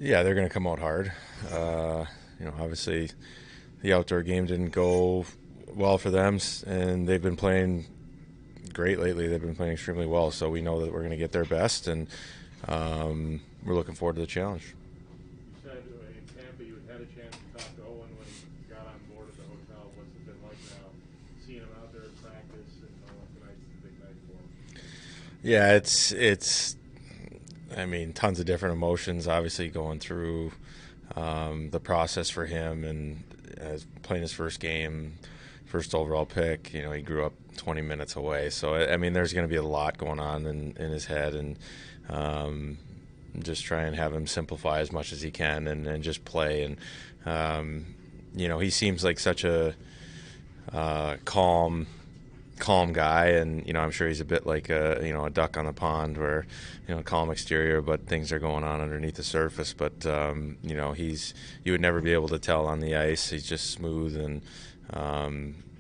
Yeah, they're going to come out hard. Obviously the outdoor game didn't go well for them, and they've been playing great lately. They've been playing extremely well, so we know that we're going to get their best, and we're looking forward to the challenge. You said in Tampa you had a chance to talk to Owen when he got on board at the hotel. What's it been like now, seeing him out there at practice and knowing tonight's the big night for him? Yeah, it's. I mean, tons of different emotions. Obviously, going through the process for him and playing his first game, first overall pick. You know, he grew up 20 minutes away, so I mean, there's going to be a lot going on in his head, and um, just try and have him simplify as much as he can and just play. And he seems like such a calm guy, and I'm sure he's a bit like a duck on the pond, where calm exterior, but things are going on underneath the surface. But you would never be able to tell on the ice. He's just smooth, and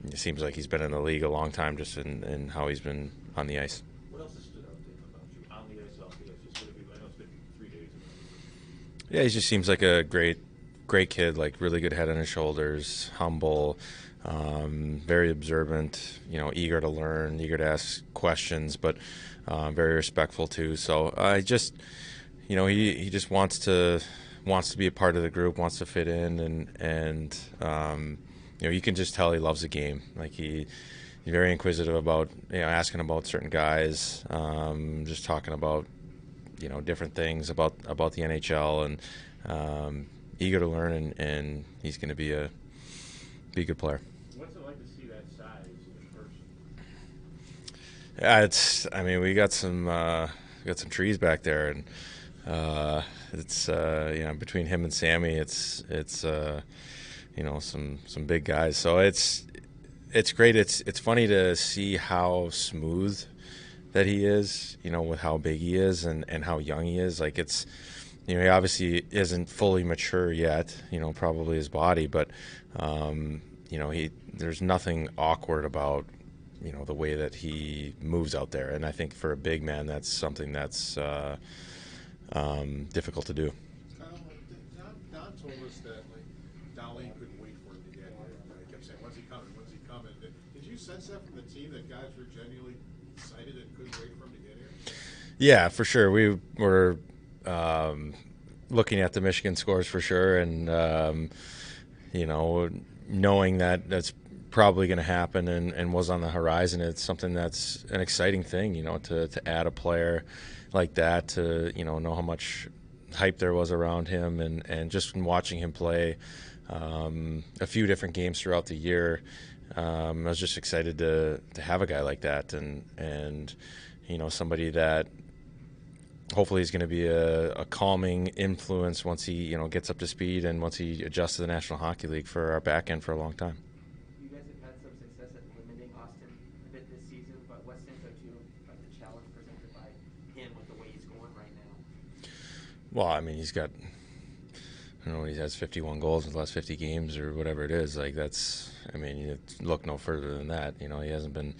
it seems like he's been in the league a long time, just in how he's been on the ice. What else has stood out to him about you on the ice, off the ice? Just what have you? I know it's been 3 days. Yeah, he just seems like a great kid, like really good head on his shoulders, humble, very observant, eager to learn, eager to ask questions, but very respectful too. So I just, he just wants to be a part of the group, wants to fit in, and you can just tell he loves the game. Like he's very inquisitive about asking about certain guys, just talking about different things about the NHL, and eager to learn, and he's going to be a good player. What's it like to see that size in person? Yeah, it's. I mean, we got some trees back there, and it's between him and Sammy, it's some big guys. So it's great. It's funny to see how smooth that he is, with how big he is, and how young he is. Like it's, he obviously isn't fully mature yet, probably his body, but, there's nothing awkward about, the way that he moves out there. And I think for a big man, that's something that's difficult to do. Don told us that like Dolly couldn't wait for him to get here. He kept saying, "When's he coming? When's he coming?" Did you sense that from the team, that guys were genuinely excited and couldn't wait for him to get here? Yeah, for sure. We were looking at the Michigan scores for sure, and knowing that that's probably going to happen, and was on the horizon. It's something that's an exciting thing, to add a player like that, to know how much hype there was around him, and just from watching him play a few different games throughout the year, I was just excited to have a guy like that, and somebody that hopefully is going to be a calming influence once he gets up to speed, and once he adjusts to the National Hockey League for our back end for a long time. You guys have had some success at limiting Austin a bit this season, but what stands out to you about the challenge presented by him with the way he's going right now? Well, I mean, he's got, I don't know, he has 51 goals in the last 50 games or whatever it is. Like that's, I mean, you look no further than that. He hasn't been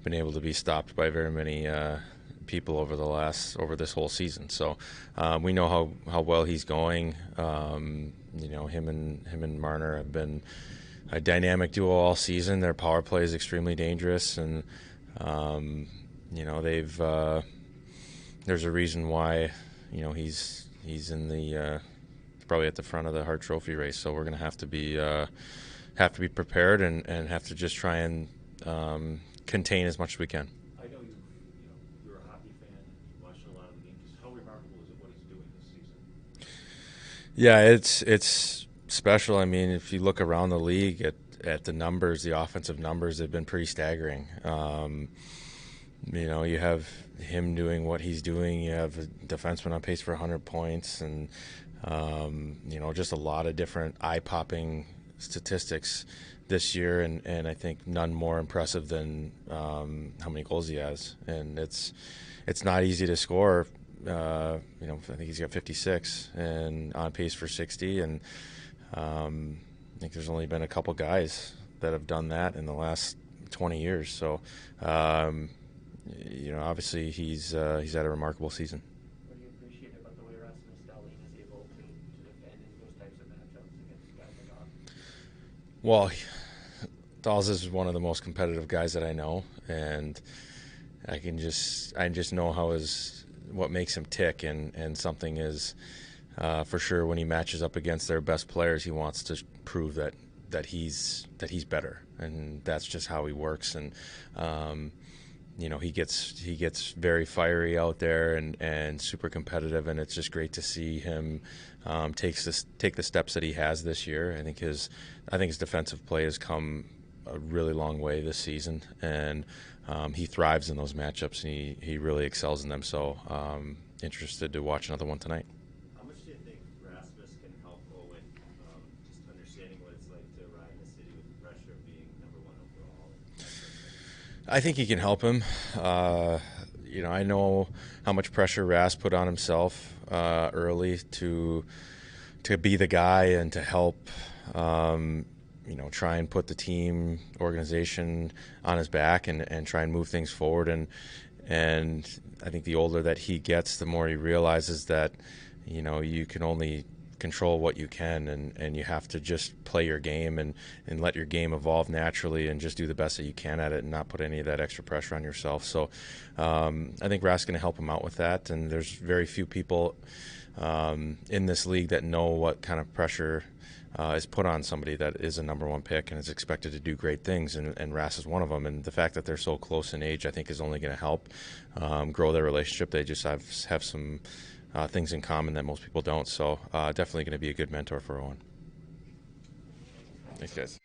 able to be stopped by very many people over this whole season. So we know how well he's going. Him and Marner have been a dynamic duo all season. Their power play is extremely dangerous, and they've there's a reason why he's in the probably at the front of the Hart Trophy race. So we're going to have to be prepared, and have to just try and contain as much as we can. I know you're a hockey fan and you watched a lot of the games. Just how remarkable is it what he's doing this season? Yeah, it's special. I mean, if you look around the league at the numbers, the offensive numbers have been pretty staggering. You have him doing what he's doing. You have a defenseman on pace for 100 points, and just a lot of different eye-popping statistics this year, and I think none more impressive than how many goals he has. And it's not easy to score. I think he's got 56 and on pace for 60, and I think there's only been a couple guys that have done that in the last 20 years. So, obviously he's had a remarkable season. What do you appreciate about the way Rasmus Dahlin is able to Well, Dawes is one of the most competitive guys that I know, and Dawes is one of the most competitive guys that I know, and I just know what makes him tick, and something is for sure when he matches up against their best players, he wants to prove that he's better, and that's just how he works. And he gets very fiery out there and super competitive, and it's just great to see him take the steps that he has this year. I think his defensive play has come a really long way this season, and he thrives in those matchups, and he really excels in them. So interested to watch another one tonight. How much do you think Rasmus can help Owen, just understanding what it's like to ride in the city with the pressure of being number 1 overall? I think he can help him. I know how much pressure Ras put on himself early to be the guy and to help. Try and put the team organization on his back and try and move things forward. And I think the older that he gets, the more he realizes that, you can only control what you can, and you have to just play your game and let your game evolve naturally and just do the best that you can at it and not put any of that extra pressure on yourself. So I think Ras is going to help him out with that, and there's very few people in this league that know what kind of pressure is put on somebody that is a number 1 pick and is expected to do great things, and Ras is one of them. And the fact that they're so close in age, I think, is only going to help grow their relationship. They just have some things in common that most people don't. So definitely going to be a good mentor for Owen. Thanks, guys.